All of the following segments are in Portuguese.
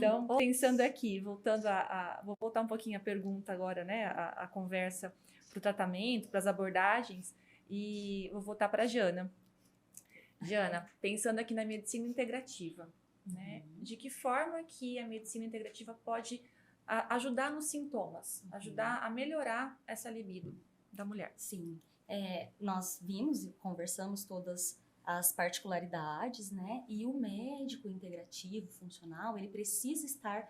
Então, pensando aqui, voltando vou voltar um pouquinho a pergunta agora, né? A conversa para o tratamento, para as abordagens, e vou voltar para a Jana. Jana, pensando aqui na medicina integrativa, né? De que forma que a medicina integrativa pode ajudar nos sintomas, ajudar a melhorar essa libido da mulher? Sim, nós vimos e conversamos todas as particularidades, né? E o médico integrativo, funcional, ele precisa estar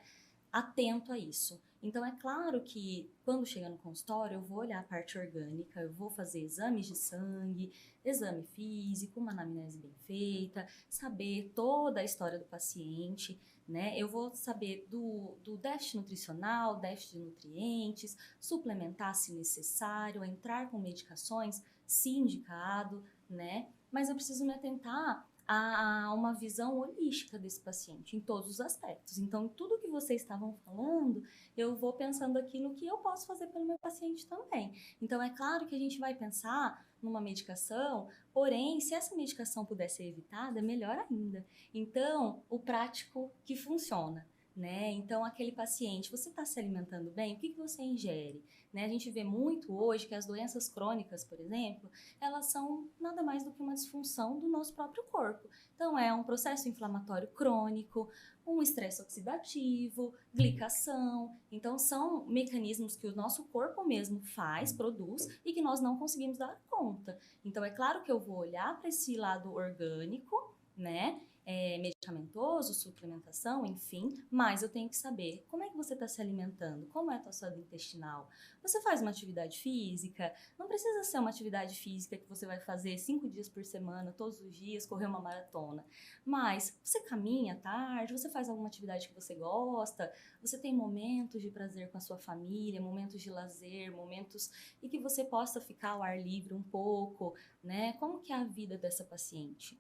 atento a isso. Então, é claro que quando chega no consultório, eu vou olhar a parte orgânica, eu vou fazer exames de sangue, exame físico, uma anamnese bem feita, saber toda a história do paciente, né? Eu vou saber do déficit nutricional, déficit de nutrientes, suplementar se necessário, entrar com medicações, se indicado, né? Mas eu preciso me atentar a uma visão holística desse paciente, em todos os aspectos. Então, tudo que vocês estavam falando, eu vou pensando aqui no que eu posso fazer pelo meu paciente também. Então, é claro que a gente vai pensar numa medicação, porém, se essa medicação puder ser evitada, melhor ainda. Então, o prático que funciona. Né? Então, aquele paciente, você está se alimentando bem? O que você ingere? Né? A gente vê muito hoje que as doenças crônicas, por exemplo, elas são nada mais do que uma disfunção do nosso próprio corpo. Então, é um processo inflamatório crônico, um estresse oxidativo, glicação. Então, são mecanismos que o nosso corpo mesmo faz, produz, e que nós não conseguimos dar conta. Então, é claro que eu vou olhar para esse lado orgânico, né? Medicamentoso, suplementação, enfim, mas eu tenho que saber como é que você está se alimentando, como é a tua saúde intestinal. Você faz uma atividade física, não precisa ser uma atividade física que você vai fazer 5 dias por semana, todos os dias, correr uma maratona, mas você caminha à tarde, você faz alguma atividade que você gosta, você tem momentos de prazer com a sua família, momentos de lazer, momentos em que você possa ficar ao ar livre um pouco, né? Como que é a vida dessa paciente?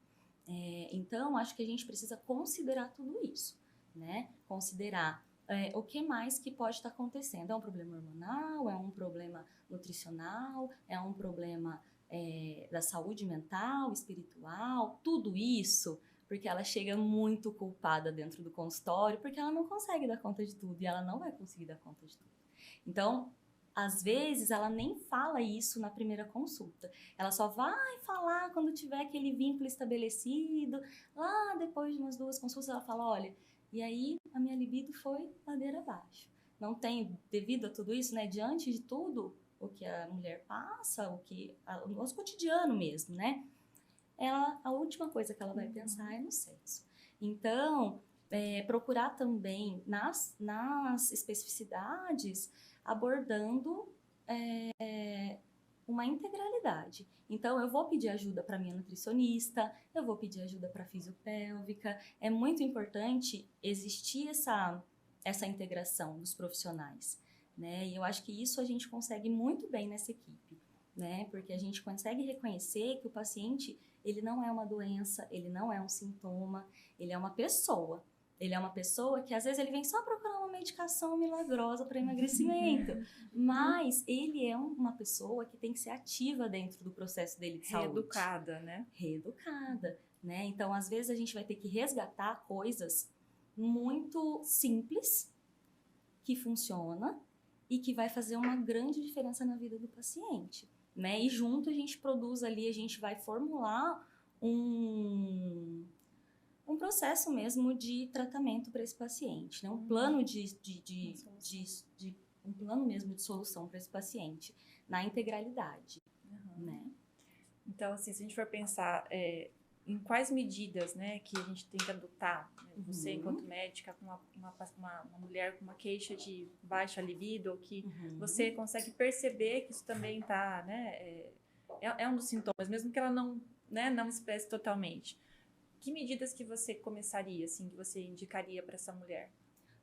Então, acho que a gente precisa considerar tudo isso, né? Considerar o que mais que pode estar acontecendo. É um problema hormonal? É um problema nutricional? É um problema da saúde mental, espiritual? Tudo isso, porque ela chega muito culpada dentro do consultório, porque ela não consegue dar conta de tudo e ela não vai conseguir dar conta de tudo. Então, às vezes, ela nem fala isso na primeira consulta. Ela só vai falar quando tiver aquele vínculo estabelecido. Lá, depois de umas 2 consultas, ela fala, olha, e aí a minha libido foi ladeira abaixo. Não tenho, devido a tudo isso, né, diante de tudo o que a mulher passa, o nosso cotidiano mesmo, né? A última coisa que ela vai pensar é no sexo. Então, procurar também nas especificidades, abordando uma integralidade. Então, eu vou pedir ajuda para minha nutricionista, eu vou pedir ajuda para a fisiopélvica. É muito importante existir essa integração dos profissionais, né? E eu acho que isso a gente consegue muito bem nessa equipe, né? Porque a gente consegue reconhecer que o paciente, ele não é uma doença, ele não é um sintoma, ele é uma pessoa. Ele é uma pessoa que às vezes ele vem só procurar uma medicação milagrosa para emagrecimento, mas ele é uma pessoa que tem que ser ativa dentro do processo dele de saúde. Reeducada, né? Reeducada, né? Então, às vezes a gente vai ter que resgatar coisas muito simples que funciona e que vai fazer uma grande diferença na vida do paciente, né? E junto a gente produz ali, a gente vai formular um processo mesmo de tratamento para esse paciente, né? Um plano um plano mesmo de solução para esse paciente, na integralidade, né? Então, assim, se a gente for pensar em quais medidas, né, que a gente tem que adotar, né? Você, enquanto médica, com uma mulher com uma queixa de baixa libido, ou que você consegue perceber que isso também está, né, é um dos sintomas, mesmo que ela não, né, não expresse totalmente. Que medidas que você começaria, assim, que você indicaria para essa mulher?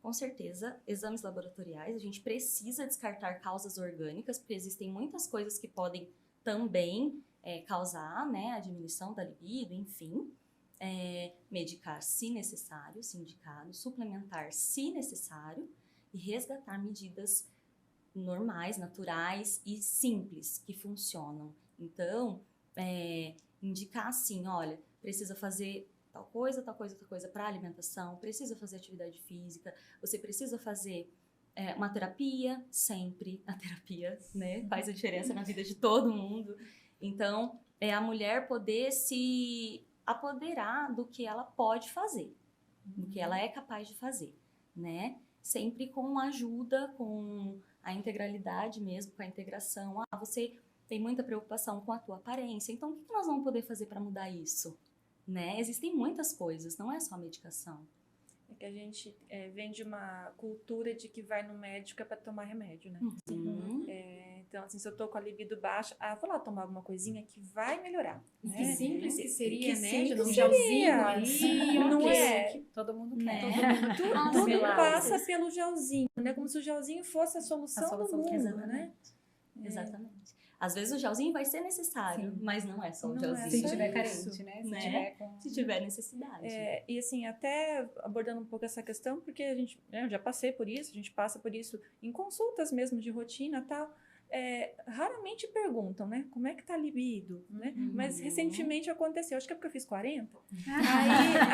Com certeza, exames laboratoriais, a gente precisa descartar causas orgânicas, porque existem muitas coisas que podem também causar, né, a diminuição da libido, enfim. Medicar se necessário, se indicado, suplementar se necessário e resgatar medidas normais, naturais e simples que funcionam. Então, indicar assim, olha, precisa fazer tal coisa, tal coisa, tal coisa para alimentação, precisa fazer atividade física, você precisa fazer uma terapia, sempre a terapia, né, faz a diferença na vida de todo mundo. Então, é a mulher poder se apoderar do que ela pode fazer, do que ela é capaz de fazer, né? Sempre com ajuda, com a integralidade mesmo, com a integração. Você tem muita preocupação com a tua aparência, então o que nós vamos poder fazer para mudar isso? Né? Existem muitas coisas, não é só a medicação. É que a gente vem de uma cultura de que vai no médico é para tomar remédio, né? Então, assim, se eu tô com a libido baixa, vou lá tomar alguma coisinha que vai melhorar. Né? Que simples que seria, que né? Simples Um gelzinho ali, não é? Que todo mundo quer. Né? Tudo passa pelo gelzinho, né? Como se o gelzinho fosse a solução do mundo, exatamente. né? Exatamente. Às vezes o gelzinho vai ser necessário, mas não é só o gelzinho. Se tiver carente, né? Se tiver necessidade. E assim, até abordando um pouco essa questão, porque a gente, eu já passei por isso, a gente passa por isso em consultas mesmo de rotina e tal. Raramente perguntam, né? Como é que tá a libido, né? Mas recentemente aconteceu, acho que é porque eu fiz 40.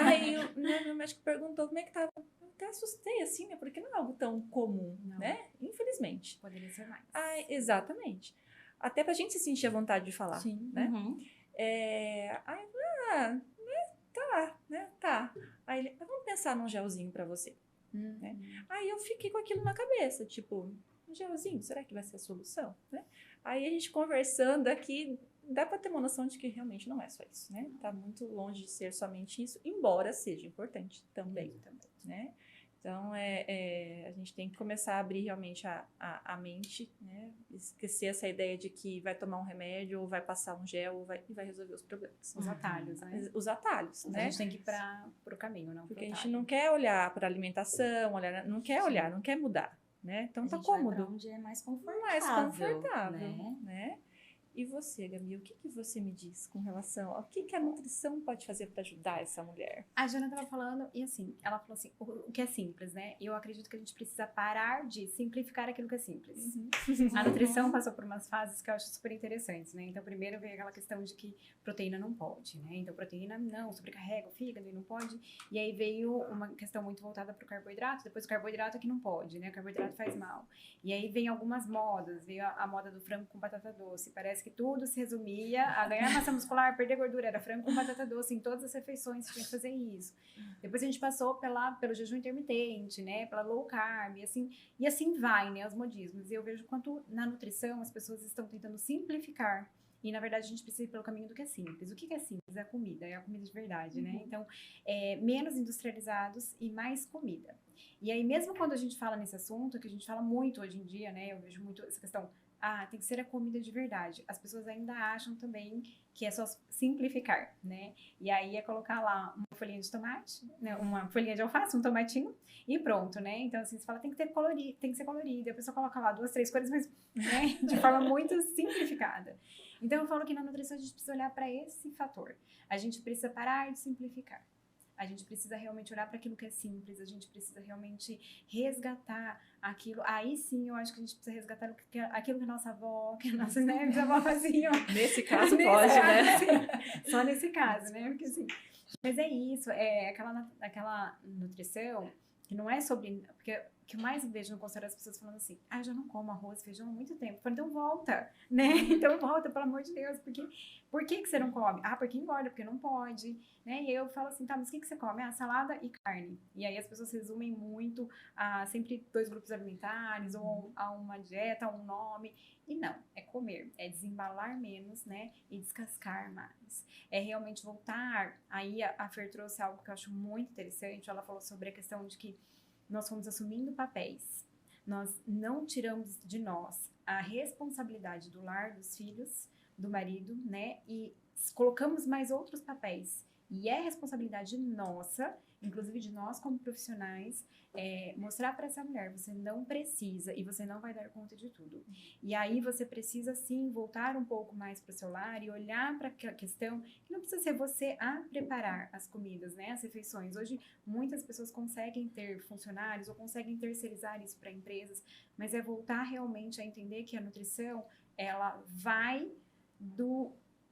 Aí meu médico perguntou como é que tava. Eu até assustei, assim, né? Porque não é algo tão comum, né? Infelizmente. Poderia ser mais. Exatamente. Até pra gente se sentir à vontade de falar, né? Tá. Aí ele, vamos pensar num gelzinho pra você. Né? Aí eu fiquei com aquilo na cabeça, tipo, um gelzinho, será que vai ser a solução? Né? Aí a gente conversando aqui, dá pra ter uma noção de que realmente não é só isso, né? Tá muito longe de ser somente isso, embora seja importante também. Né? Então, a gente tem que começar a abrir realmente a mente, né? Esquecer essa ideia de que vai tomar um remédio, ou vai passar um gel, e vai resolver os problemas. Os atalhos, né? Os atalhos, né? A gente tem que ir pro caminho, não porque a gente não quer olhar para alimentação, não quer mudar, né? Então tá cômodo. Vai pra onde é mais confortável. Né? E você, Gabi, o que você me diz com relação ao que a nutrição pode fazer para ajudar essa mulher? A Jana estava falando, e assim, ela falou assim, o que é simples, né? Eu acredito que a gente precisa parar de simplificar aquilo que é simples. A nutrição passou por umas fases que eu acho super interessantes, né? Então, primeiro veio aquela questão de que proteína não pode, né? Então, proteína não, sobrecarrega o fígado e não pode. E aí veio uma questão muito voltada para o carboidrato, depois o carboidrato é que não pode, né? O carboidrato faz mal. E aí vem algumas modas, veio a moda do frango com batata doce, parece que tudo se resumia a ganhar massa muscular, perder gordura, era frango com batata doce em todas as refeições, tinha que fazer isso. Depois a gente passou pelo jejum intermitente, né, pela low carb, e assim vai, né, os modismos. E eu vejo quanto na nutrição as pessoas estão tentando simplificar. E, na verdade, a gente precisa ir pelo caminho do que é simples. O que é simples? É a comida de verdade, né? Então, menos industrializados e mais comida. E aí, mesmo quando a gente fala nesse assunto, que a gente fala muito hoje em dia, né? Eu vejo muito essa questão, tem que ser a comida de verdade. As pessoas ainda acham também que é só simplificar, né? E aí é colocar lá uma folhinha de tomate, né? Uma folhinha de alface, um tomatinho e pronto, né? Então, assim, você fala, tem que ser colorido. A pessoa coloca lá 2, 3 cores, mas né? De forma muito simplificada. Então, eu falo que na nutrição a gente precisa olhar para esse fator. A gente precisa parar de simplificar. A gente precisa realmente olhar para aquilo que é simples, a gente precisa realmente resgatar aquilo. Aí sim, eu acho que a gente precisa resgatar aquilo que a nossa avó, que a nossa bisavó fazia. Nesse caso pode, né? Sim. Só nesse caso, né? Porque assim, mas é isso, é aquela nutrição que não é sobre... Porque o que eu mais vejo no consultório as pessoas falando assim, eu já não como arroz, feijão há muito tempo. Eu falo, então volta, né? Então volta, pelo amor de Deus. Por que você não come? Porque engorda, porque não pode, né? E eu falo assim, tá, mas o que você come? Salada e carne. E aí as pessoas resumem muito a sempre 2 grupos alimentares, ou a uma dieta, a um nome. E não, é comer, é desembalar menos, né? E descascar mais. É realmente voltar. Aí a Fer trouxe algo que eu acho muito interessante. Ela falou sobre a questão de que nós fomos assumindo papéis. Nós não tiramos de nós a responsabilidade do lar, dos filhos, do marido, né? E colocamos mais outros papéis. E é responsabilidade nossa, inclusive de nós como profissionais, mostrar para essa mulher, você não precisa e você não vai dar conta de tudo. E aí você precisa sim voltar um pouco mais para o seu lar e olhar para a questão que não precisa ser você a preparar as comidas, né, as refeições. Hoje muitas pessoas conseguem ter funcionários ou conseguem terceirizar isso para empresas, mas é voltar realmente a entender que a nutrição ela vai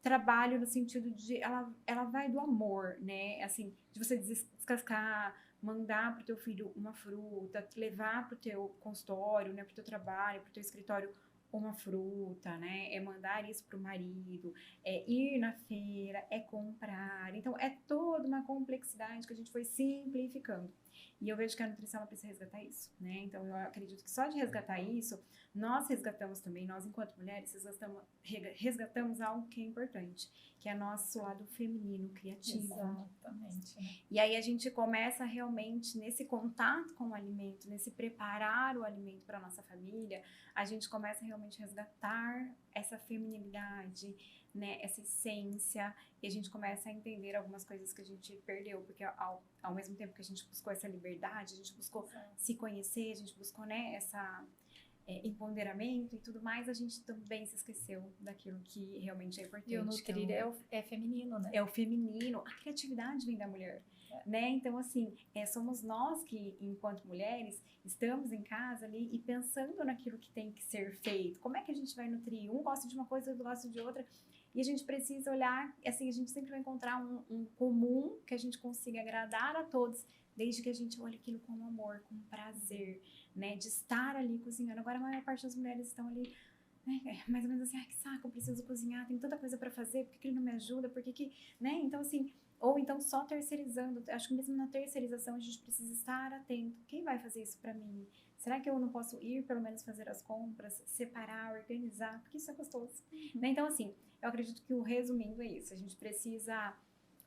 trabalho no sentido de, ela vai do amor, né? Assim, de você descascar, mandar pro teu filho uma fruta, levar pro teu consultório, né? Pro teu trabalho, pro teu escritório uma fruta, né? É mandar isso pro marido, é ir na feira, é comprar. Então, é toda uma complexidade que a gente foi simplificando. E eu vejo que a nutrição ela precisa resgatar isso, né? Então, eu acredito que só de resgatar isso, nós resgatamos também, nós enquanto mulheres, resgatamos algo que é importante, que é nosso lado feminino, criativo. Exatamente. Né? E aí a gente começa realmente nesse contato com o alimento, nesse preparar o alimento para nossa família, a gente começa realmente a resgatar essa feminilidade, né, essa essência, e a gente começa a entender algumas coisas que a gente perdeu, porque ao mesmo tempo que a gente buscou essa liberdade, a gente buscou se conhecer, a gente buscou, né, essa empoderamento e tudo mais, a gente também se esqueceu daquilo que realmente é importante. E o nutrir então, é feminino, né? É o feminino, a criatividade vem da mulher, né? Então, assim, somos nós que, enquanto mulheres, estamos em casa ali e pensando naquilo que tem que ser feito. Como é que a gente vai nutrir? Um gosta de uma coisa, outro gosta de outra. E a gente precisa olhar, assim, a gente sempre vai encontrar um comum que a gente consiga agradar a todos, desde que a gente olhe aquilo com amor, com prazer, né? De estar ali cozinhando. Agora, a maior parte das mulheres estão ali, né? Mais ou menos assim, ai, que saco, eu preciso cozinhar, tem tanta coisa pra fazer, por que ele não me ajuda? Por que, né? Então, assim, ou então só terceirizando. Acho que mesmo na terceirização a gente precisa estar atento. Quem vai fazer isso pra mim? Será que eu não posso ir, pelo menos, fazer as compras, separar, organizar? Porque isso é gostoso. Né? Então, assim, eu acredito que o resumindo é isso. A gente precisa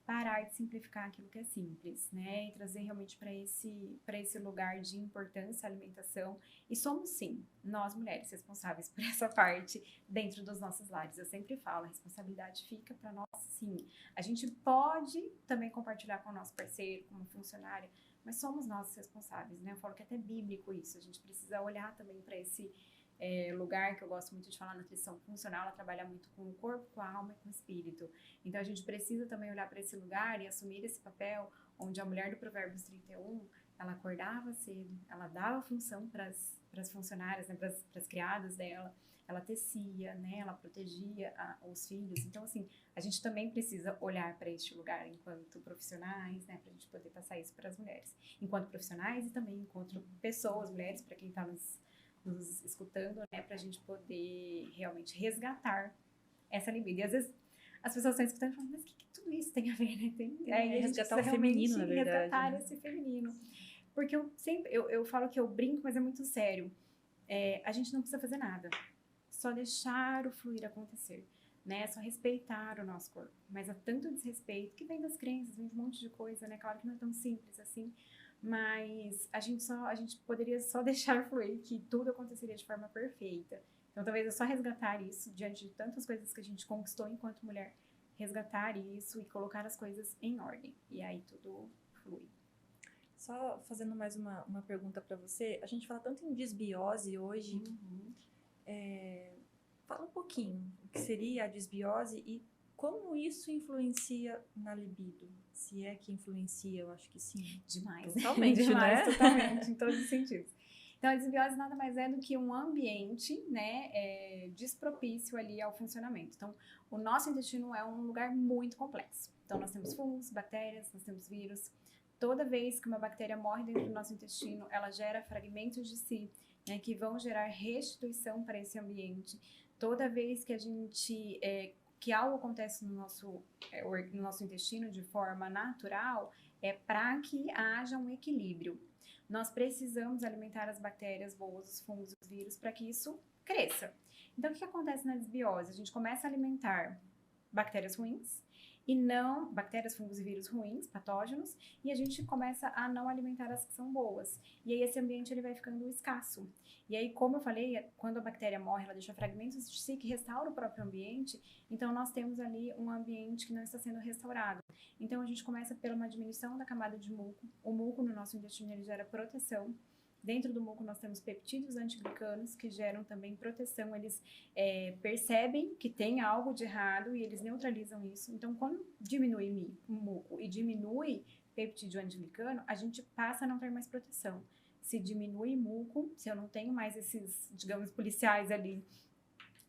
parar de simplificar aquilo que é simples, né? E trazer realmente para esse lugar de importância a alimentação. E somos, sim, nós mulheres responsáveis por essa parte dentro dos nossos lares. Eu sempre falo, a responsabilidade fica para nós, sim. A gente pode também compartilhar com o nosso parceiro, com uma funcionária, mas somos nós os responsáveis, né? Eu falo que é até bíblico isso. A gente precisa olhar também para esse lugar que eu gosto muito de falar, nutrição funcional, ela trabalha muito com o corpo, com a alma e com o espírito. Então a gente precisa também olhar para esse lugar e assumir esse papel onde a mulher do Provérbios 31, ela acordava cedo, ela dava função para as funcionárias, né, para as criadas dela, ela tecia, né, ela protegia os filhos. Então, assim, a gente também precisa olhar para este lugar enquanto profissionais, né, para a gente poder passar isso para as mulheres. Enquanto profissionais e também enquanto pessoas, mulheres, para quem está nos escutando, né, pra gente poder realmente resgatar essa libido. E às vezes as pessoas estão escutando e falam, mas o que tudo isso tem a ver, né? Resgatar o feminino, na verdade. Resgatar, né? esse feminino. Porque eu falo que eu brinco, mas é muito sério. A gente não precisa fazer nada. Só deixar o fluir acontecer. Né? Só respeitar o nosso corpo. Mas há tanto desrespeito que vem das crenças, vem de um monte de coisa, né? Claro que não é tão simples assim. Mas a gente poderia só deixar fluir, que tudo aconteceria de forma perfeita. Então, talvez é só resgatar isso, diante de tantas coisas que a gente conquistou enquanto mulher, resgatar isso e colocar as coisas em ordem. E aí tudo flui. Só fazendo mais uma pergunta para você, a gente fala tanto em desbiose hoje. Fala um pouquinho o que seria a desbiose e como isso influencia na libido? Se é que influencia, eu acho que sim. Demais. Totalmente, Demais, né? Totalmente, em todos os sentidos. Então, a desbiose nada mais é do que um ambiente, né, despropício ali ao funcionamento. Então, o nosso intestino é um lugar muito complexo. Então, nós temos fungos, bactérias, nós temos vírus. Toda vez que uma bactéria morre dentro do nosso intestino, ela gera fragmentos de si, né, que vão gerar restituição para esse ambiente. Toda vez que a gente... que algo acontece no nosso intestino de forma natural, é para que haja um equilíbrio. Nós precisamos alimentar as bactérias boas, os fungos, os vírus, para que isso cresça. Então, o que acontece na desbiose? A gente começa a alimentar bactérias ruins, bactérias, fungos e vírus ruins, patógenos, e a gente começa a não alimentar as que são boas. E aí esse ambiente ele vai ficando escasso. E aí, como eu falei, quando a bactéria morre, ela deixa fragmentos de si que restaura o próprio ambiente, então nós temos ali um ambiente que não está sendo restaurado. Então a gente começa por uma diminuição da camada de muco. O muco no nosso intestino ele gera proteção. Dentro do muco nós temos peptídeos antiglicanos que geram também proteção. Eles percebem que tem algo de errado e eles neutralizam isso. Então, quando diminui o muco e diminui peptídeo antiglicano, a gente passa a não ter mais proteção. Se diminui muco, se eu não tenho mais esses, digamos, policiais ali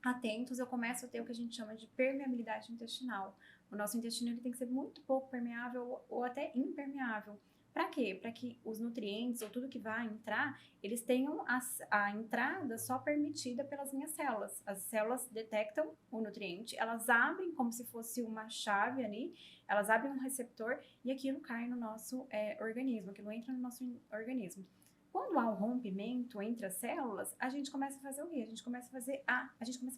atentos, eu começo a ter o que a gente chama de permeabilidade intestinal. O nosso intestino ele tem que ser muito pouco permeável ou até impermeável. Para quê? Para que os nutrientes ou tudo que vai entrar, eles tenham a entrada só permitida pelas minhas células. As células detectam o nutriente, elas abrem como se fosse uma chave ali, elas abrem um receptor e aquilo cai no nosso organismo, aquilo entra no nosso organismo. Quando há um rompimento entre as células, a gente começa a fazer o quê? A gente começa a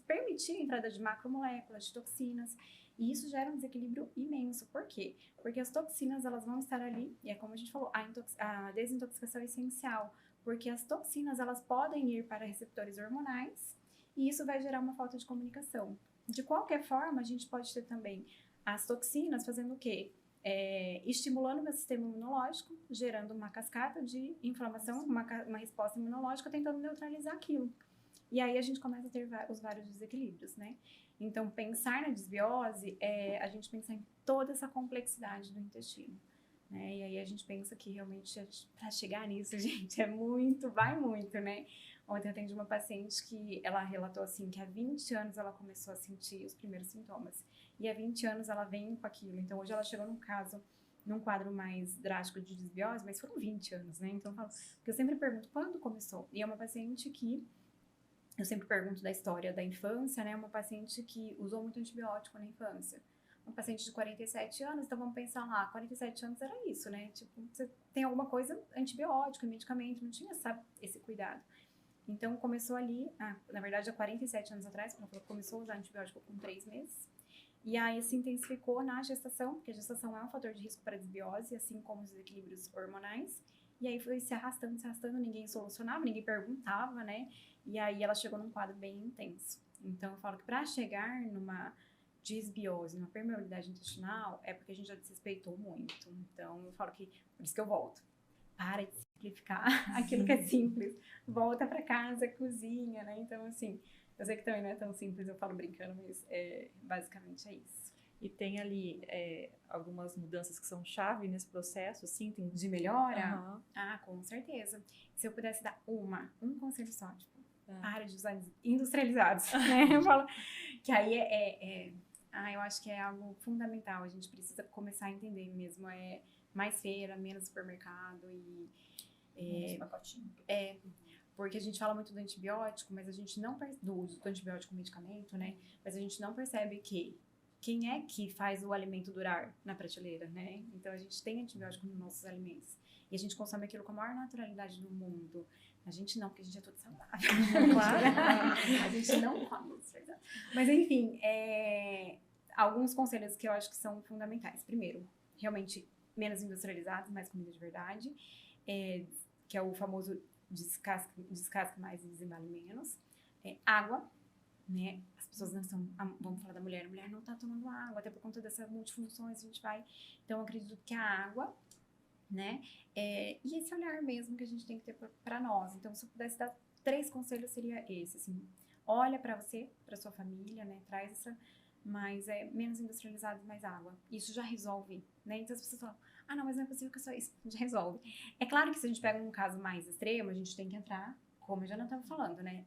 permitir a entrada de macromoléculas, de toxinas, e isso gera um desequilíbrio imenso. Por quê? Porque as toxinas, elas vão estar ali, e é como a gente falou, a desintoxicação é essencial, porque as toxinas, elas podem ir para receptores hormonais, e isso vai gerar uma falta de comunicação. De qualquer forma, a gente pode ter também as toxinas fazendo o quê? Estimulando o meu sistema imunológico, gerando uma cascata de inflamação, uma resposta imunológica, tentando neutralizar aquilo. E aí a gente começa a ter os vários desequilíbrios, né? Então, pensar na desbiose é a gente pensar em toda essa complexidade do intestino, né? E aí a gente pensa que realmente para chegar nisso, gente, vai muito, né? Ontem eu atendi uma paciente que ela relatou assim que há 20 anos ela começou a sentir os primeiros sintomas. E há 20 anos ela vem com aquilo. Então, hoje ela chegou num quadro mais drástico de desbiose, mas foram 20 anos, né? Então, eu sempre pergunto, quando começou? E é uma paciente que, eu sempre pergunto da história da infância, né? Uma paciente que usou muito antibiótico na infância. Uma paciente de 47 anos, então vamos pensar lá, 47 anos era isso, né? Tipo, você tem alguma coisa, antibiótico, medicamento, não tinha esse cuidado. Então, começou ali, na verdade, há 47 anos atrás, quando ela falou que começou a usar antibiótico com 3 meses. E aí se intensificou na gestação, porque a gestação é um fator de risco para desbiose, assim como os desequilíbrios hormonais. E aí foi se arrastando, ninguém solucionava, ninguém perguntava, né? E aí ela chegou num quadro bem intenso. Então eu falo que para chegar numa desbiose, numa permeabilidade intestinal, é porque a gente já desrespeitou muito. Então eu falo que, por isso que eu volto. Para de simplificar aquilo que é simples. Volta para casa, cozinha, né? Então, assim, eu sei que também não é tão simples, eu falo brincando, mas basicamente é isso. E tem ali algumas mudanças que são chave nesse processo, assim, tem... De melhora? Uhum. Com certeza. Se eu pudesse dar um conselho só, tipo, para de usar industrializados, né? Eu falo que aí eu acho que é algo fundamental, a gente precisa começar a entender mesmo, mais feira, menos supermercado e... menos pacotinho. Porque a gente fala muito do antibiótico, mas a gente não do uso do antibiótico medicamento, né? Mas a gente não percebe que quem é que faz o alimento durar na prateleira, né? Então a gente tem antibiótico nos nossos alimentos e a gente consome aquilo com a maior naturalidade do mundo. A gente não, porque a gente é todo saudável. Claro. A gente não come isso, verdade. Mas enfim, alguns conselhos que eu acho que são fundamentais. Primeiro, realmente menos industrializados, mais comida de verdade, que é o famoso descasca mais e desembale menos. Água, né? As pessoas não são... Vamos falar da mulher. A mulher não tá tomando água, até por conta dessas multifunções a gente vai... Então, eu acredito que a água, né? E esse olhar mesmo que a gente tem que ter para nós. Então, se eu pudesse dar 3 conselhos, seria esse, assim. Olha para você, para sua família, né? Traz essa... Mas menos industrializado, mais água. Isso já resolve, né? Então, as pessoas falam... não, mas não é possível que só isso já resolve. É claro que se a gente pega um caso mais extremo, a gente tem que entrar, como eu já não estava falando, né?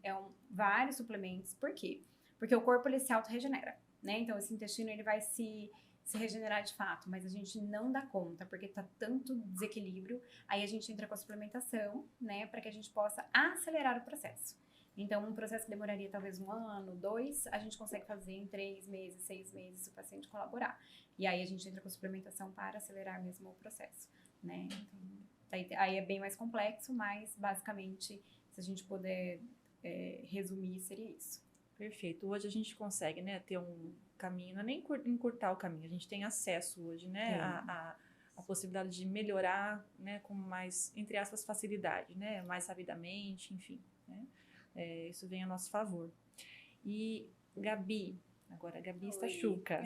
Vários suplementos. Por quê? Porque o corpo, ele se auto-regenera, né? Então, esse intestino, ele vai se regenerar de fato, mas a gente não dá conta, porque tá tanto desequilíbrio. Aí a gente entra com a suplementação, né? Para que a gente possa acelerar o processo. Então, um processo que demoraria talvez 1 ano, 2, a gente consegue fazer em 3 meses, 6 meses, se o paciente colaborar. E aí a gente entra com suplementação para acelerar mesmo o processo, né? Então, aí é bem mais complexo, mas basicamente, se a gente puder resumir, seria isso. Perfeito. Hoje a gente consegue, né, ter um caminho, não é nem encurtar o caminho, a gente tem acesso hoje, né, a possibilidade de melhorar, né, com mais, entre aspas, facilidade, né, mais rapidamente, enfim, né? Isso vem a nosso favor. E Gabi, agora a Gabi está chuca.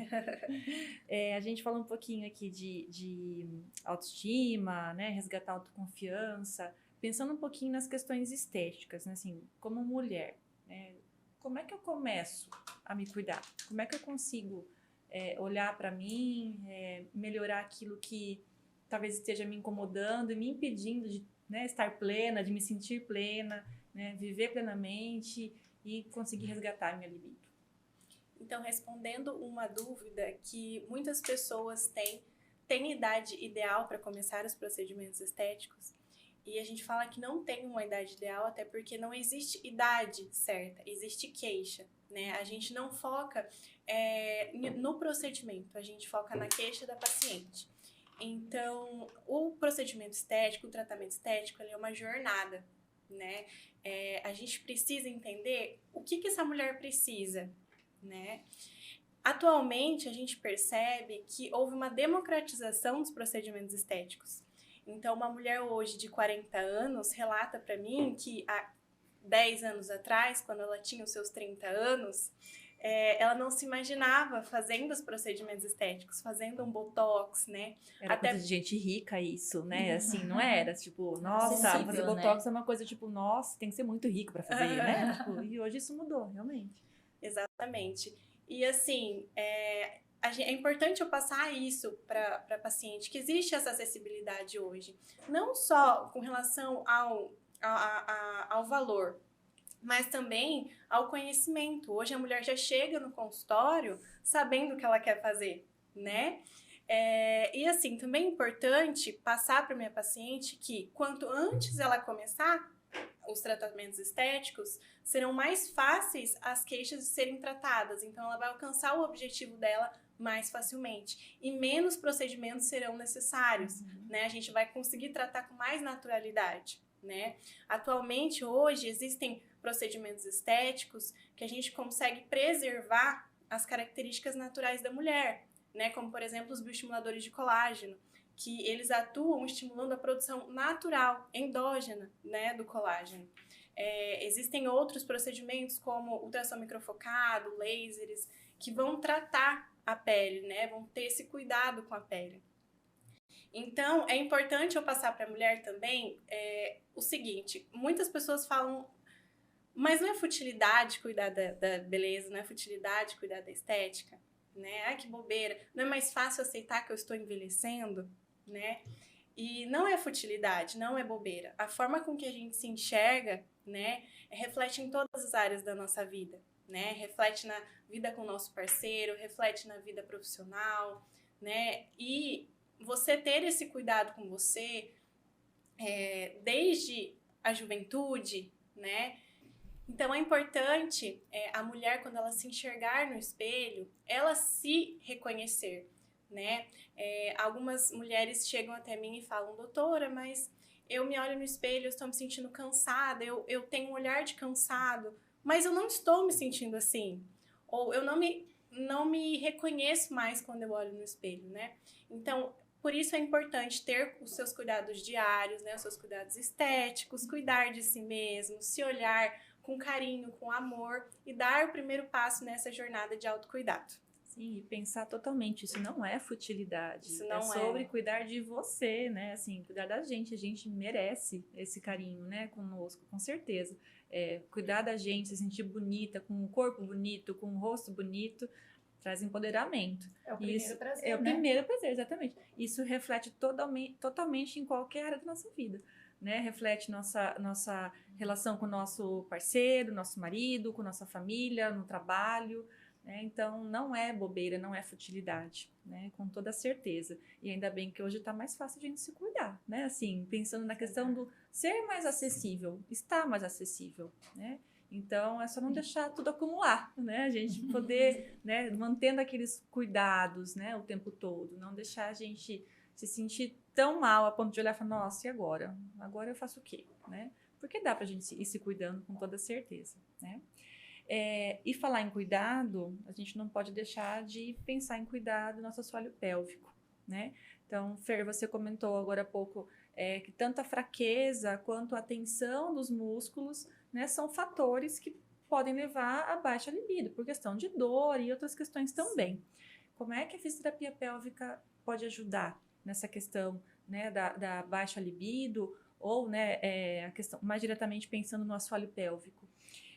A gente falou um pouquinho aqui de autoestima, né, resgatar a autoconfiança, pensando um pouquinho nas questões estéticas, né, assim, como mulher, né, como é que eu começo a me cuidar? Como é que eu consigo olhar para mim, melhorar aquilo que talvez esteja me incomodando e me impedindo de, né, estar plena, de me sentir plena, né, viver plenamente e conseguir resgatar a minha libido. Então, respondendo uma dúvida que muitas pessoas têm idade ideal para começar os procedimentos estéticos, e a gente fala que não tem uma idade ideal, até porque não existe idade certa, existe queixa, né? A gente não foca no procedimento, a gente foca na queixa da paciente. Então, o procedimento estético, o tratamento estético, ele é uma jornada, né? A gente precisa entender o que essa mulher precisa, né? Atualmente, a gente percebe que houve uma democratização dos procedimentos estéticos. Então, uma mulher hoje de 40 anos relata para mim que há 10 anos atrás, quando ela tinha os seus 30 anos, ela não se imaginava fazendo os procedimentos estéticos, fazendo um botox, né? Era coisa de gente rica isso, né? Assim, não era, tipo, nossa, fazer botox, né? É uma coisa tipo, nossa, tem que ser muito rico para fazer, né? Tipo, e hoje isso mudou, realmente. Exatamente. E assim, é importante eu passar isso para paciente, que existe essa acessibilidade hoje. Não só com relação ao valor, mas também ao conhecimento. Hoje a mulher já chega no consultório sabendo o que ela quer fazer, né? E assim, também é importante passar para minha paciente que quanto antes ela começar os tratamentos estéticos, serão mais fáceis as queixas de serem tratadas. Então, ela vai alcançar o objetivo dela mais facilmente. E menos procedimentos serão necessários, né? A gente vai conseguir tratar com mais naturalidade, né? Atualmente, hoje, existem procedimentos estéticos que a gente consegue preservar as características naturais da mulher, né? Como, por exemplo, os bioestimuladores de colágeno, que eles atuam estimulando a produção natural, endógena, né, do colágeno. Existem outros procedimentos como ultrassom microfocado, lasers, que vão tratar a pele, né, vão ter esse cuidado com a pele. Então, é importante eu passar para a mulher também o seguinte, muitas pessoas falam, mas não é futilidade cuidar da beleza, não é futilidade cuidar da estética, né? Ai, que bobeira, não é mais fácil aceitar que eu estou envelhecendo? Né? E não é futilidade, não é bobeira. A forma com que a gente se enxerga, né, reflete em todas as áreas da nossa vida, né? Reflete na vida com o nosso parceiro, reflete na vida profissional, né? E você ter esse cuidado com você desde a juventude, né? Então é importante a mulher, quando ela se enxergar no espelho, ela se reconhecer, né? Algumas mulheres chegam até mim e falam, doutora, mas eu me olho no espelho, eu estou me sentindo cansada, eu tenho um olhar de cansado, mas eu não estou me sentindo assim, ou eu não me reconheço mais quando eu olho no espelho, né? Então, por isso é importante ter os seus cuidados diários, né? Os seus cuidados estéticos, cuidar de si mesmo, se olhar com carinho, com amor e dar o primeiro passo nessa jornada de autocuidado. Sim, e pensar totalmente, isso não é futilidade, isso não sobre cuidar de você, né, assim, cuidar da gente, a gente merece esse carinho, né, conosco, com certeza. Cuidar da gente, se sentir bonita, com o corpo bonito, com o rosto bonito, traz empoderamento. É o primeiro prazer, É o primeiro prazer, exatamente. Isso reflete totalmente em qualquer área da nossa vida, né, reflete nossa relação com o nosso parceiro, nosso marido, com nossa família, no trabalho. Então, não é bobeira, não é futilidade, né? Com toda certeza. E ainda bem que hoje está mais fácil de a gente se cuidar, né? Assim, pensando na questão do ser mais acessível, estar mais acessível, né? Então, é só não deixar tudo acumular, né? A gente poder, né, mantendo aqueles cuidados, né, o tempo todo. Não deixar a gente se sentir tão mal a ponto de olhar e falar, nossa, e agora? Agora eu faço o quê, né? Porque dá pra gente ir se cuidando com toda certeza, né? E falar em cuidado, a gente não pode deixar de pensar em cuidar do nosso assoalho pélvico, né? Então, Fer, você comentou agora há pouco que tanto a fraqueza quanto a tensão dos músculos, né, são fatores que podem levar a baixa libido, por questão de dor e outras questões também. Como é que a fisioterapia pélvica pode ajudar nessa questão, né, da baixa libido ou, né, a questão, mais diretamente pensando no assoalho pélvico?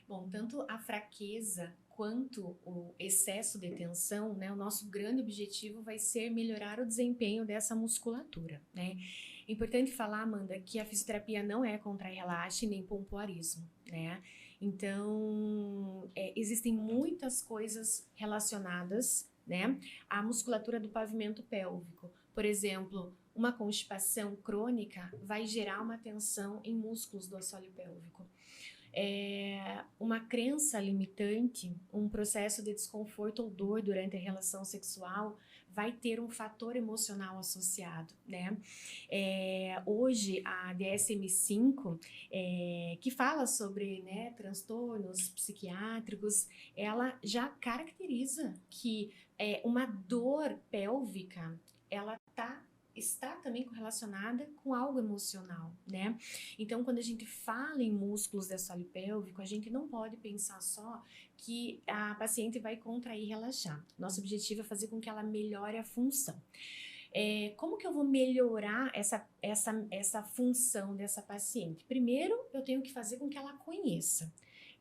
Bom, tanto a fraqueza quanto o excesso de tensão, né, o nosso grande objetivo vai ser melhorar o desempenho dessa musculatura, né? É importante falar, Amanda, que a fisioterapia não é contrai-relaxe nem pompoarismo, né? Então, existem muitas coisas relacionadas, né, à musculatura do pavimento pélvico. Por exemplo, uma constipação crônica vai gerar uma tensão em músculos do assoalho pélvico. Uma crença limitante, um processo de desconforto ou dor durante a relação sexual vai ter um fator emocional associado, né? Hoje, a DSM-5, que fala sobre, né, transtornos psiquiátricos, ela já caracteriza que uma dor pélvica, ela está também correlacionada com algo emocional, né? Então, quando a gente fala em músculos do assoalho pélvico, a gente não pode pensar só que a paciente vai contrair e relaxar. Nosso objetivo é fazer com que ela melhore a função. Como que eu vou melhorar essa função dessa paciente? Primeiro, eu tenho que fazer com que ela conheça.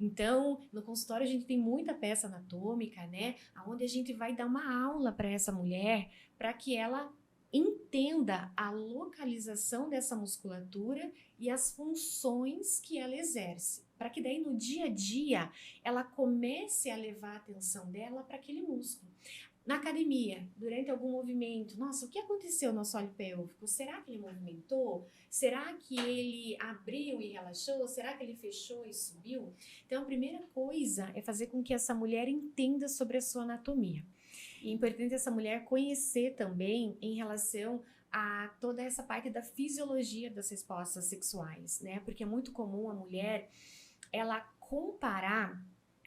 Então, no consultório a gente tem muita peça anatômica, né? Onde a gente vai dar uma aula para essa mulher, para que ela entenda a localização dessa musculatura e as funções que ela exerce, para que daí no dia a dia ela comece a levar a atenção dela para aquele músculo. Na academia, durante algum movimento, nossa, o que aconteceu no assoalho pélvico? Será que ele movimentou? Será que ele abriu e relaxou? Será que ele fechou e subiu? Então, a primeira coisa é fazer com que essa mulher entenda sobre a sua anatomia. E é importante essa mulher conhecer também em relação a toda essa parte da fisiologia das respostas sexuais, né? Porque é muito comum a mulher, ela comparar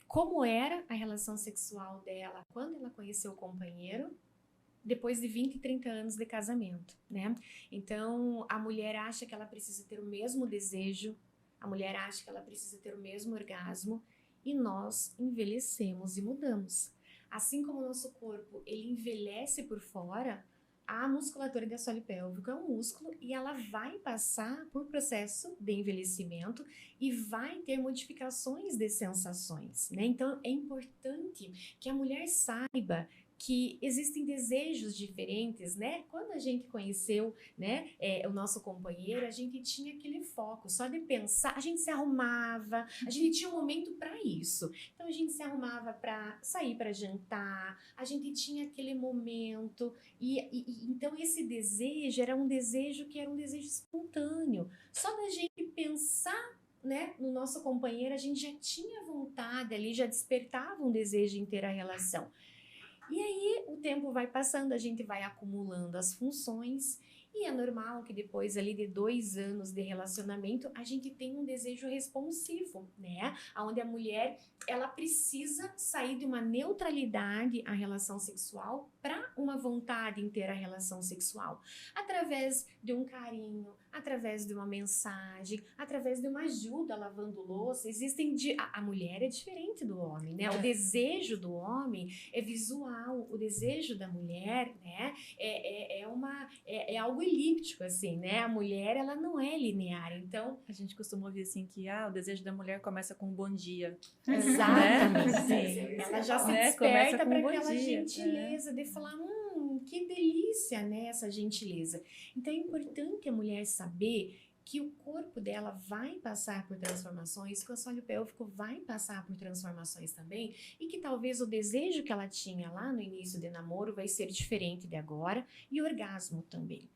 como era a relação sexual dela quando ela conheceu o companheiro, depois de 20, 30 anos de casamento, né? Então, a mulher acha que ela precisa ter o mesmo desejo, a mulher acha que ela precisa ter o mesmo orgasmo, e nós envelhecemos e mudamos. Assim como o nosso corpo, ele envelhece por fora, a musculatura do assoalho pélvico é um músculo e ela vai passar por processo de envelhecimento e vai ter modificações de sensações, né? Então, é importante que a mulher saiba que existem desejos diferentes, né? Quando a gente conheceu, né, o nosso companheiro, a gente tinha aquele foco, só de pensar, a gente se arrumava, a gente tinha um momento para isso. Então, a gente se arrumava para sair para jantar, a gente tinha aquele momento, então esse desejo era um desejo que era um desejo espontâneo. Só da gente pensar, né, no nosso companheiro, a gente já tinha vontade ali, já despertava um desejo em ter a relação. E aí o tempo vai passando, a gente vai acumulando as funções e é normal que depois ali de 2 anos de relacionamento a gente tenha um desejo responsivo, né? Onde a mulher, ela precisa sair de uma neutralidade à relação sexual para uma vontade em ter a relação sexual. Através de um carinho, através de uma mensagem, através de uma ajuda lavando louça. A mulher é diferente do homem, né? O desejo do homem é visual, o desejo da mulher, né, é algo elíptico, assim, né? A mulher, ela não é linear, então... A gente costuma ouvir assim que o desejo da mulher começa com um bom dia. Exatamente. Né? Ela já se Começa desperta com para um bom aquela dia, gentileza de falar, que delícia, né, essa gentileza. Então é importante a mulher saber que o corpo dela vai passar por transformações, que o assoalho pélvico vai passar por transformações também, e que talvez o desejo que ela tinha lá no início de namoro vai ser diferente de agora, e o orgasmo também.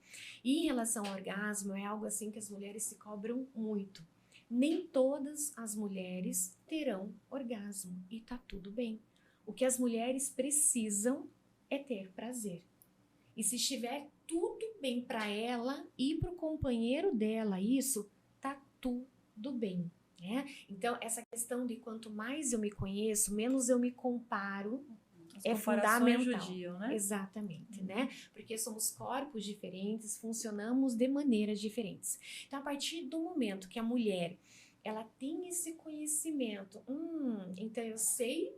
E em relação ao orgasmo, é algo assim que as mulheres se cobram muito. Nem todas as mulheres terão orgasmo, e tá tudo bem. O que as mulheres precisam é ter prazer. E se estiver tudo bem para ela e para o companheiro dela, isso, tá tudo bem, né? Então, essa questão de quanto mais eu me conheço, menos eu me comparo, é fundamental. Judiam, né? Exatamente, né? Porque somos corpos diferentes, funcionamos de maneiras diferentes. Então, a partir do momento que a mulher, ela tem esse conhecimento, então eu sei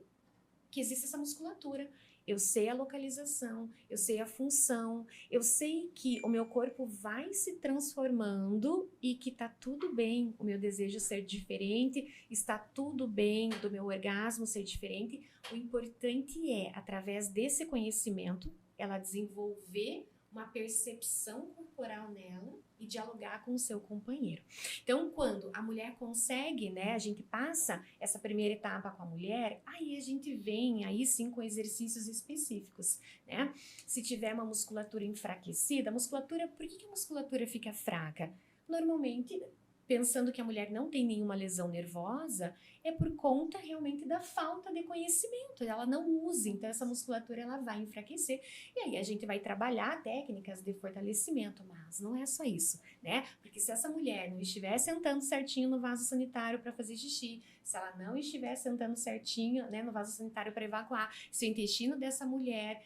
que existe essa musculatura, eu sei a localização, eu sei a função, eu sei que o meu corpo vai se transformando e que tá tudo bem o meu desejo ser diferente, está tudo bem do meu orgasmo ser diferente. O importante é, através desse conhecimento, ela desenvolver uma percepção corporal nela e dialogar com o seu companheiro. Então, quando a mulher consegue, né, a gente passa essa primeira etapa com a mulher, aí a gente vem, aí sim, com exercícios específicos, né? Se tiver uma musculatura enfraquecida, por que a musculatura fica fraca? Normalmente, pensando que a mulher não tem nenhuma lesão nervosa, é por conta realmente da falta de conhecimento. Ela não usa, então essa musculatura ela vai enfraquecer. E aí a gente vai trabalhar técnicas de fortalecimento, mas não é só isso, né? Porque se essa mulher não estiver sentando certinho no vaso sanitário para fazer xixi, se ela não estiver sentando certinho, né, no vaso sanitário para evacuar, se o intestino dessa mulher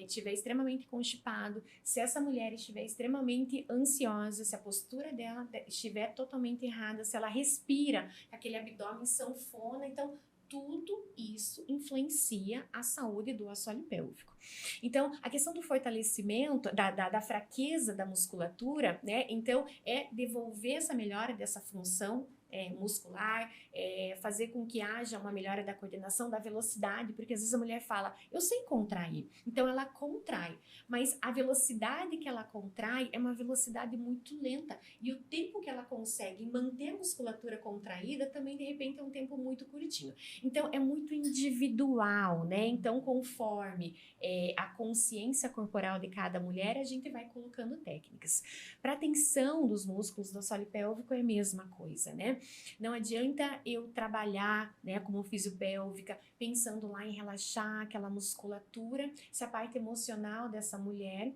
estiver extremamente constipado, se essa mulher estiver extremamente ansiosa, se a postura dela estiver totalmente errada, se ela respira, aquele abdômen sanfona, então tudo isso influencia a saúde do assoalho pélvico. Então, a questão do fortalecimento, da fraqueza da musculatura, né? Então, é devolver essa melhora dessa função muscular, fazer com que haja uma melhora da coordenação, da velocidade, porque às vezes a mulher fala, eu sei contrair, então ela contrai, mas a velocidade que ela contrai é uma velocidade muito lenta, e o tempo que ela consegue manter a musculatura contraída também, de repente, é um tempo muito curtinho. Então, é muito individual, né? Então, conforme a consciência corporal de cada mulher, a gente vai colocando técnicas. Para a tensão dos músculos do assoalho pélvico é a mesma coisa, né? Não adianta eu trabalhar, né, como fisiopélvica, pensando lá em relaxar aquela musculatura, se a parte emocional dessa mulher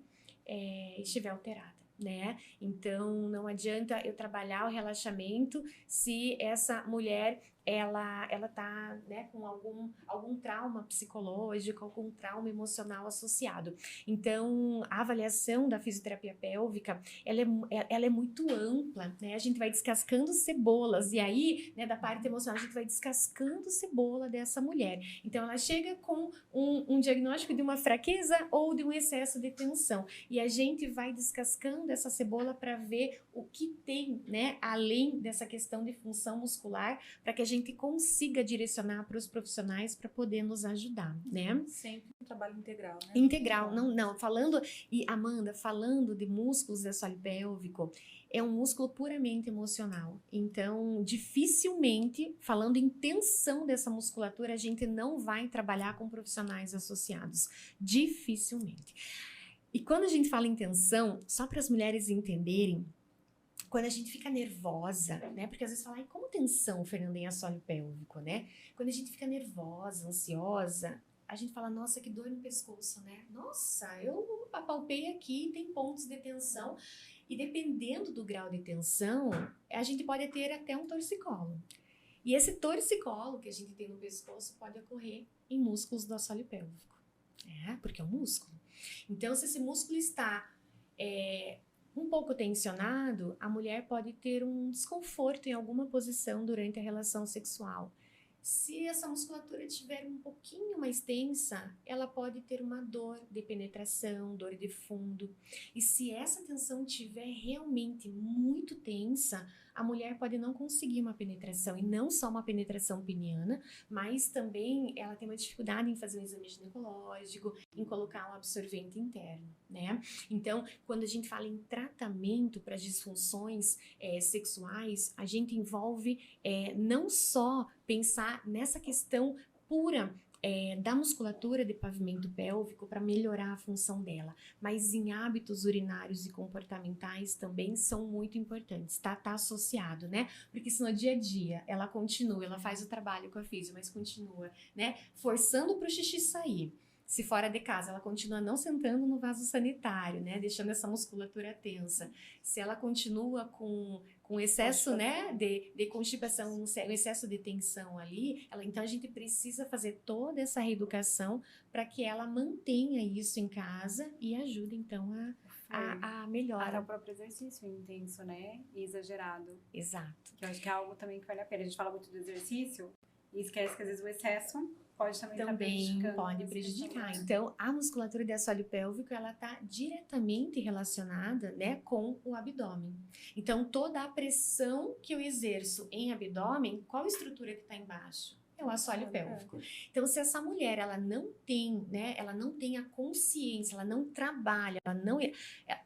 estiver alterada, né? Então, não adianta eu trabalhar o relaxamento se essa mulher ela tá, né, com algum trauma psicológico, algum trauma emocional associado. Então, a avaliação da fisioterapia pélvica, ela é muito ampla, né? A gente vai descascando cebolas, e aí, né, da parte emocional, a gente vai descascando cebola dessa mulher. Então, ela chega com um diagnóstico de uma fraqueza ou de um excesso de tensão, e a gente vai descascando essa cebola para ver o que tem, né, além dessa questão de função muscular, para que a gente consiga direcionar para os profissionais para poder nos ajudar, né? Sempre um trabalho integral, né? Integral, não, falando, e Amanda, falando de músculos do assoalho pélvico, é um músculo puramente emocional, então dificilmente, falando em tensão dessa musculatura, a gente não vai trabalhar com profissionais associados, dificilmente. E quando a gente fala em tensão, só para as mulheres entenderem, quando a gente fica nervosa, né? Porque às vezes fala, como tensão, Fernanda, em assoalho pélvico, né? Quando a gente fica nervosa, ansiosa, a gente fala, nossa, que dor no pescoço, né? Nossa, eu apalpei aqui, tem pontos de tensão. E dependendo do grau de tensão, a gente pode ter até um torcicolo. E esse torcicolo que a gente tem no pescoço pode ocorrer em músculos do assoalho pélvico. Porque é um músculo. Então, se esse músculo está um pouco tensionado, a mulher pode ter um desconforto em alguma posição durante a relação sexual. Se essa musculatura estiver um pouquinho mais tensa, ela pode ter uma dor de penetração, dor de fundo. E se essa tensão estiver realmente muito tensa, a mulher pode não conseguir uma penetração, e não só uma penetração peniana, mas também ela tem uma dificuldade em fazer um exame ginecológico, em colocar um absorvente interno, né? Então, quando a gente fala em tratamento para disfunções sexuais, a gente envolve não só pensar nessa questão pura da musculatura de pavimento pélvico para melhorar a função dela, mas em hábitos urinários e comportamentais também são muito importantes, tá associado, né? Porque se no dia a dia ela continua, ela faz o trabalho com a físio, mas continua, né, forçando para o xixi sair. Se fora de casa, ela continua não sentando no vaso sanitário, né, deixando essa musculatura tensa. Se ela continua com excesso, né, de constipação, um excesso de tensão ali, então a gente precisa fazer toda essa reeducação para que ela mantenha isso em casa e ajude, então, a melhora. Para o próprio exercício intenso, né, e exagerado. Exato. Que eu acho que é algo também que vale a pena. A gente fala muito do exercício e esquece que às vezes o excesso pode também pode prejudicar. Então, a musculatura de assoalho pélvico, ela está diretamente relacionada, né, com o abdômen. Então, toda a pressão que eu exerço em abdômen, qual estrutura que está embaixo? é o assoalho pélvico. Então, se essa mulher, ela não tem, né, ela não tem a consciência, ela não trabalha, ela não...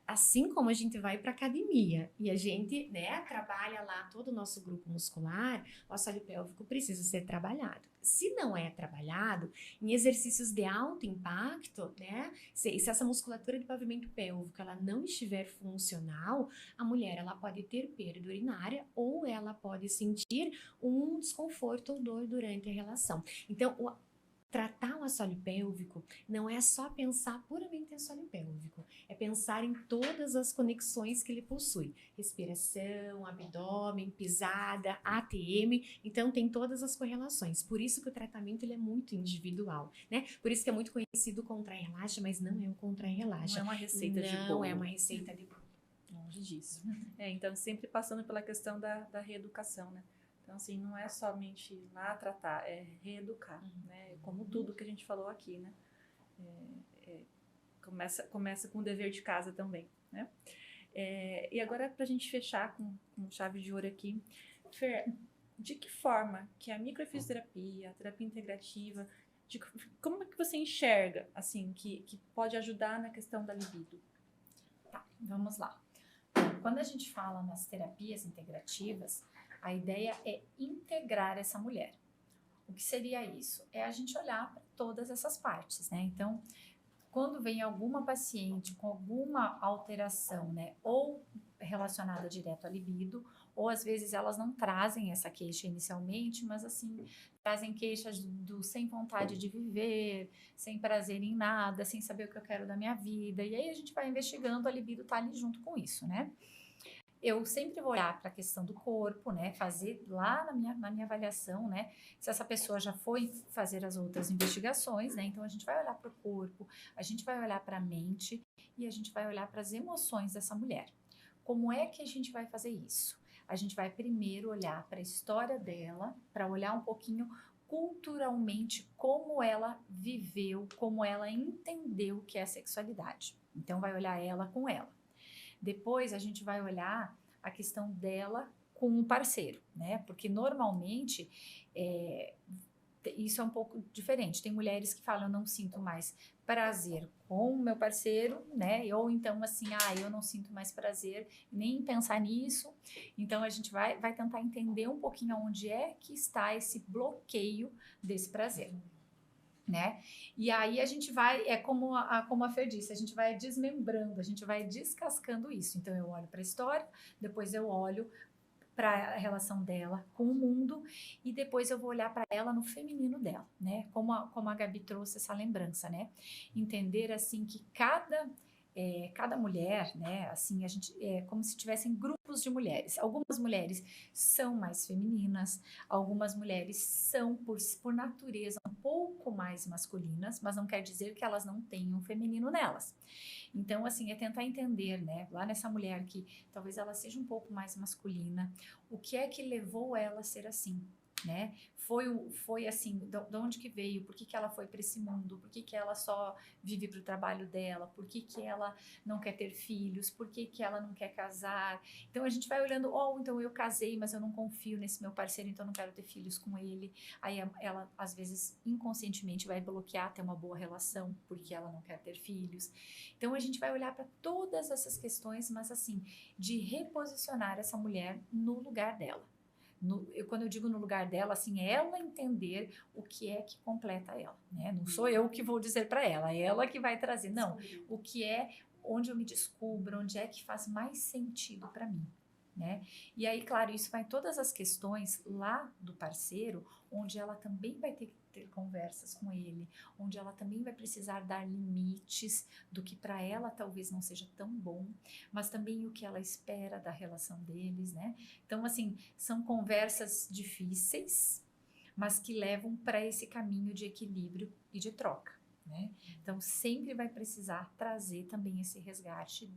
Assim como a gente vai para academia e a gente, né, trabalha lá todo o nosso grupo muscular, o assoalho pélvico precisa ser trabalhado. Se não é trabalhado, em exercícios de alto impacto, né, se essa musculatura de pavimento pélvico, ela não estiver funcional, a mulher, ela pode ter perda urinária ou ela pode sentir um desconforto ou dor durante a relação. Então, tratar o assoalho pélvico não é só pensar puramente em assoalho pélvico, é pensar em todas as conexões que ele possui. Respiração, abdômen, pisada, ATM, então tem todas as correlações. Por isso que o tratamento ele é muito individual, né? Por isso que é muito conhecido o contrai-relaxa, mas não é um contrai-relaxa. Não é uma receita de bolo. Não é uma receita de bolo. Longe disso. Então, sempre passando pela questão da reeducação, né? Então, assim, não é somente ir lá tratar, é reeducar, né? Como tudo que a gente falou aqui, né? Começa com o dever de casa também, né? E agora, para a gente fechar com chave de ouro aqui, Fer, de que forma que a microfisioterapia, a terapia integrativa, como é que você enxerga, assim, que pode ajudar na questão da libido? Tá, vamos lá. Quando a gente fala nas terapias integrativas, a ideia é integrar essa mulher. O que seria isso? É a gente olhar para todas essas partes, né? Então, quando vem alguma paciente com alguma alteração, né, ou relacionada direto à libido, ou às vezes elas não trazem essa queixa inicialmente, mas assim, trazem queixas do sem vontade de viver, sem prazer em nada, sem saber o que eu quero da minha vida, e aí a gente vai investigando, a libido tá ali junto com isso, né? Eu sempre vou olhar para a questão do corpo, né? Fazer lá na minha avaliação, né? Se essa pessoa já foi fazer as outras investigações, né? Então a gente vai olhar para o corpo, a gente vai olhar para a mente e a gente vai olhar para as emoções dessa mulher. Como é que a gente vai fazer isso? A gente vai primeiro olhar para a história dela, para olhar um pouquinho culturalmente como ela viveu, como ela entendeu o que é sexualidade. Então vai olhar ela com ela. Depois a gente vai olhar a questão dela com um parceiro, né? Porque normalmente isso é um pouco diferente. Tem mulheres que falam, eu não sinto mais prazer com o meu parceiro, né? Ou então assim, eu não sinto mais prazer nem pensar nisso. Então a gente vai tentar entender um pouquinho onde é que está esse bloqueio desse prazer. Né? E aí a gente vai, como a Fer disse, a gente vai desmembrando, a gente vai descascando isso. Então eu olho para a história, depois eu olho para a relação dela com o mundo e depois eu vou olhar para ela no feminino dela, né? Como a Gabi trouxe essa lembrança, né? Entender assim que cada mulher, né, assim, a gente é como se tivessem grupos de mulheres. Algumas mulheres são mais femininas, algumas mulheres são, por natureza, um pouco mais masculinas, mas não quer dizer que elas não tenham feminino nelas. Então, assim, é tentar entender, né, lá nessa mulher que talvez ela seja um pouco mais masculina, o que é que levou ela a ser assim, né? Foi assim, de onde que veio, por que ela foi para esse mundo, por que ela só vive para o trabalho dela, por que ela não quer ter filhos, por que ela não quer casar. Então a gente vai olhando, então eu casei, mas eu não confio nesse meu parceiro, então eu não quero ter filhos com ele. Aí ela às vezes inconscientemente vai bloquear ter uma boa relação porque ela não quer ter filhos. Então a gente vai olhar para todas essas questões, mas assim, de reposicionar essa mulher no lugar dela. Quando eu digo no lugar dela, assim, ela entender o que é que completa ela, né? Não sou eu que vou dizer para ela, é ela que vai trazer. Não, o que é, onde eu me descubro, onde é que faz mais sentido para mim, né? E aí, claro, isso vai em todas as questões lá do parceiro, onde ela também vai ter que ter conversas com ele, onde ela também vai precisar dar limites do que para ela talvez não seja tão bom, mas também o que ela espera da relação deles, né? Então, assim, são conversas difíceis, mas que levam para esse caminho de equilíbrio e de troca, né? Então, sempre vai precisar trazer também esse resgate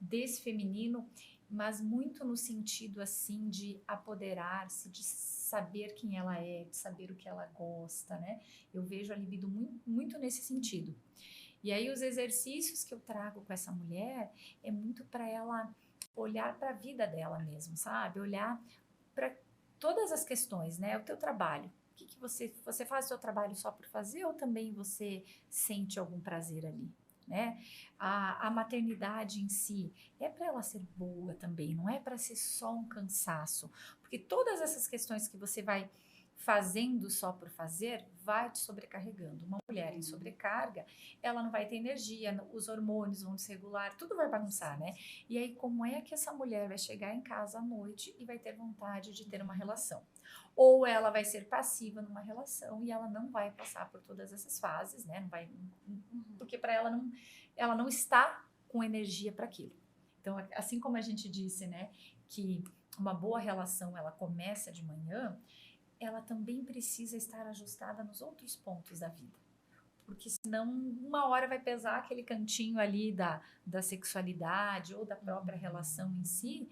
desse feminino, mas muito no sentido assim de apoderar-se, de saber quem ela é, de saber o que ela gosta, né? Eu vejo a libido muito nesse sentido. E aí os exercícios que eu trago com essa mulher é muito para ela olhar para a vida dela mesmo, sabe? Olhar para todas as questões, né? O teu trabalho. que você faz o seu trabalho só por fazer ou também você sente algum prazer ali? Né? A maternidade em si é para ela ser boa também, não é para ser só um cansaço, porque todas essas questões que você vai fazendo só por fazer vai te sobrecarregando. Uma mulher em sobrecarga, ela não vai ter energia, os hormônios vão desregular, tudo vai bagunçar, né? E aí como é que essa mulher vai chegar em casa à noite e vai ter vontade de ter uma relação? Ou ela vai ser passiva numa relação e ela não vai passar por todas essas fases, né? Não vai, porque para ela não está com energia para aquilo. Então, assim como a gente disse, né, que uma boa relação ela começa de manhã, ela também precisa estar ajustada nos outros pontos da vida. Porque senão uma hora vai pesar aquele cantinho ali da sexualidade ou da própria relação em si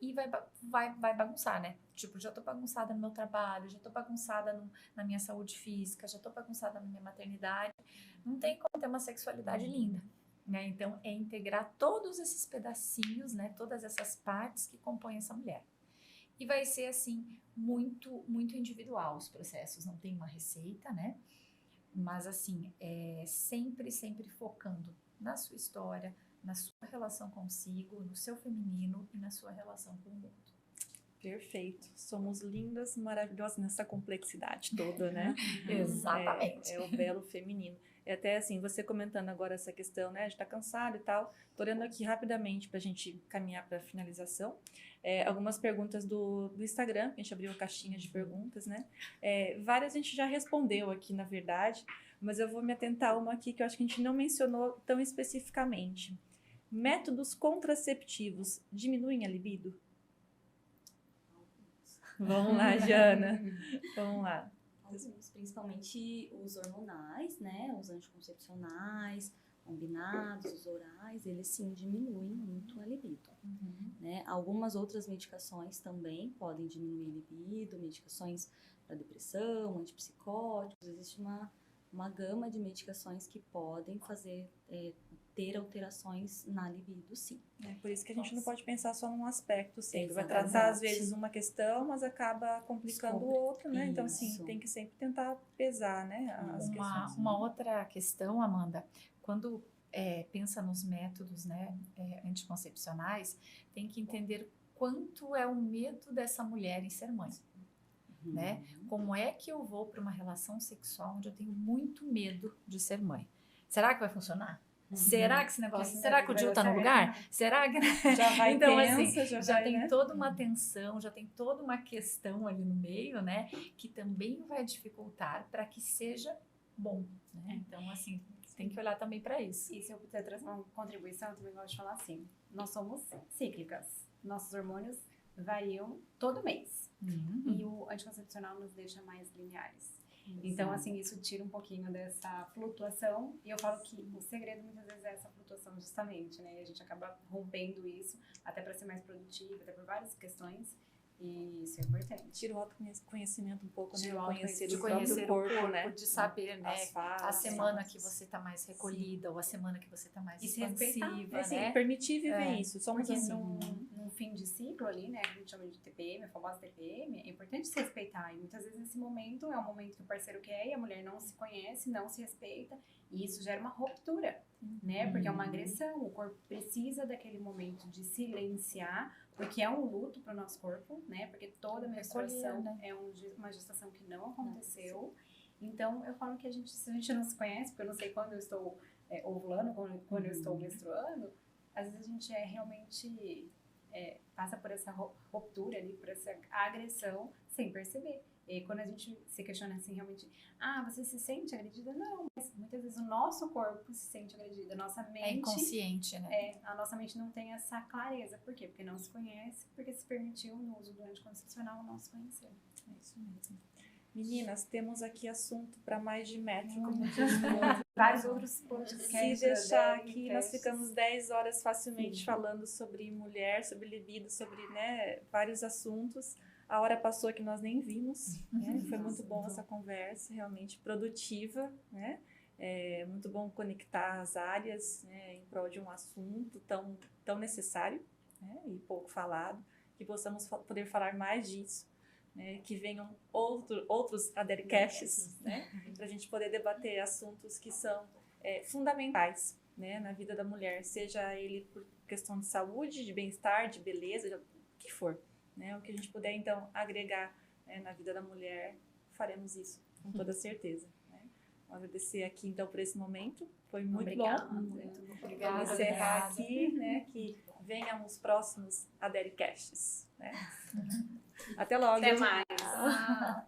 e vai bagunçar, né? Tipo, já tô bagunçada no meu trabalho, já tô bagunçada na minha saúde física, já tô bagunçada na minha maternidade. Não tem como ter uma sexualidade linda, né? Então, é integrar todos esses pedacinhos, né? Todas essas partes que compõem essa mulher. E vai ser, assim, muito, muito individual os processos. Não tem uma receita, né? Mas, assim, sempre, sempre focando na sua história, na sua relação consigo, no seu feminino e na sua relação com o mundo. Perfeito. Somos lindas, maravilhosas nessa complexidade toda, né? Exatamente. É o belo feminino. É até assim, você comentando agora essa questão, né, de estar cansado e tal. Tô olhando aqui rapidamente para a gente caminhar para a finalização. Algumas perguntas do Instagram, que a gente abriu a caixinha de perguntas, né? Várias a gente já respondeu aqui, na verdade, mas eu vou me atentar a uma aqui que eu acho que a gente não mencionou tão especificamente. Métodos contraceptivos diminuem a libido? Vamos lá, Jana. Vamos lá. Alguns, principalmente os hormonais, né? Os anticoncepcionais, combinados, os orais, eles sim diminuem muito a libido. Né? Algumas outras medicações também podem diminuir a libido, medicações para depressão, antipsicóticos, existe uma gama de medicações que podem fazer ter alterações na libido, sim. Por isso que a gente não pode pensar só num aspecto sempre. Vai Exatamente. tratar, às vezes, uma questão, mas acaba complicando outra, né? Então, assim, Isso. tem que sempre tentar pesar, né? As questões. Uma outra questão, Amanda, quando pensa nos métodos, né, anticoncepcionais, tem que entender quanto é o medo dessa mulher em ser mãe. Né? Como é que eu vou para uma relação sexual onde eu tenho muito medo de ser mãe? Será que vai funcionar? Será que esse negócio, será que o DIU tá no lugar? Será que Já vai então tensa, assim, já vai, tem né? toda uma tensão, já tem toda uma questão ali no meio, né, que também vai dificultar para que seja bom, né? Então assim, tem que olhar também para isso. E se eu puder trazer uma contribuição, eu também gosto de falar assim, nós somos cíclicas, nossos hormônios variam todo mês. E o anticoncepcional nos deixa mais lineares. Então, assim, isso tira um pouquinho dessa flutuação. E eu falo que o segredo, muitas vezes, é essa flutuação, justamente, né? E a gente acaba rompendo isso, até para ser mais produtivo, até por várias questões. E isso é importante. Tira o autoconhecimento um pouco, né? Tira o Conhecer De o conhecer próprio o corpo, né? de saber, né? As fases, A semana que você tá mais recolhida ou a semana que você tá mais E se respeitar. expansiva, Assim, né? permitir viver isso. Somos Porque assim. num fim de ciclo ali, né, que a gente chama de TPM, a famosa TPM, é importante se respeitar. E muitas vezes nesse momento é um momento que o parceiro quer e a mulher não se conhece, não se respeita. E isso gera uma ruptura, né? Porque é uma agressão. O corpo precisa daquele momento de silenciar, porque é um luto para o nosso corpo, né? Porque toda menstruação né? é uma gestação que não aconteceu. Então, eu falo que se a gente não se conhece, porque eu não sei quando eu estou ovulando, quando eu estou menstruando, às vezes a gente realmente passa por essa ruptura ali, por essa agressão, sem perceber. E quando a gente se questiona assim, realmente, você se sente agredida? Não, mas muitas vezes o nosso corpo se sente agredida, a nossa mente... É inconsciente, né? A nossa mente não tem essa clareza. Por quê? Porque não se conhece, porque se permitiu no uso do anticoncepcional não se conhecer. É isso mesmo. Meninas, temos aqui assunto para mais de metro, como diz o outro. Vários outros podcasts. Se deixar aqui, nós ficamos 10 horas facilmente falando sobre mulher, sobre libido, sobre, né, vários assuntos. A hora passou que nós nem vimos, né? Foi muito bom essa conversa, realmente produtiva, né? É muito bom conectar as áreas, né, em prol de um assunto tão necessário, né, e pouco falado, que possamos poder falar mais disso né, que venham outros Adericasts, né, para a gente poder debater assuntos que são fundamentais, né, na vida da mulher, seja ele por questão de saúde, de bem-estar, de beleza, o que for, né, o que a gente puder então agregar, né, na vida da mulher, faremos isso com toda certeza. Né. Vou agradecer aqui então por esse momento, foi muito bom. Obrigada. Vamos encerrar aqui, né, que venham os próximos Adericasts, né. Até logo. Até mais. Ah.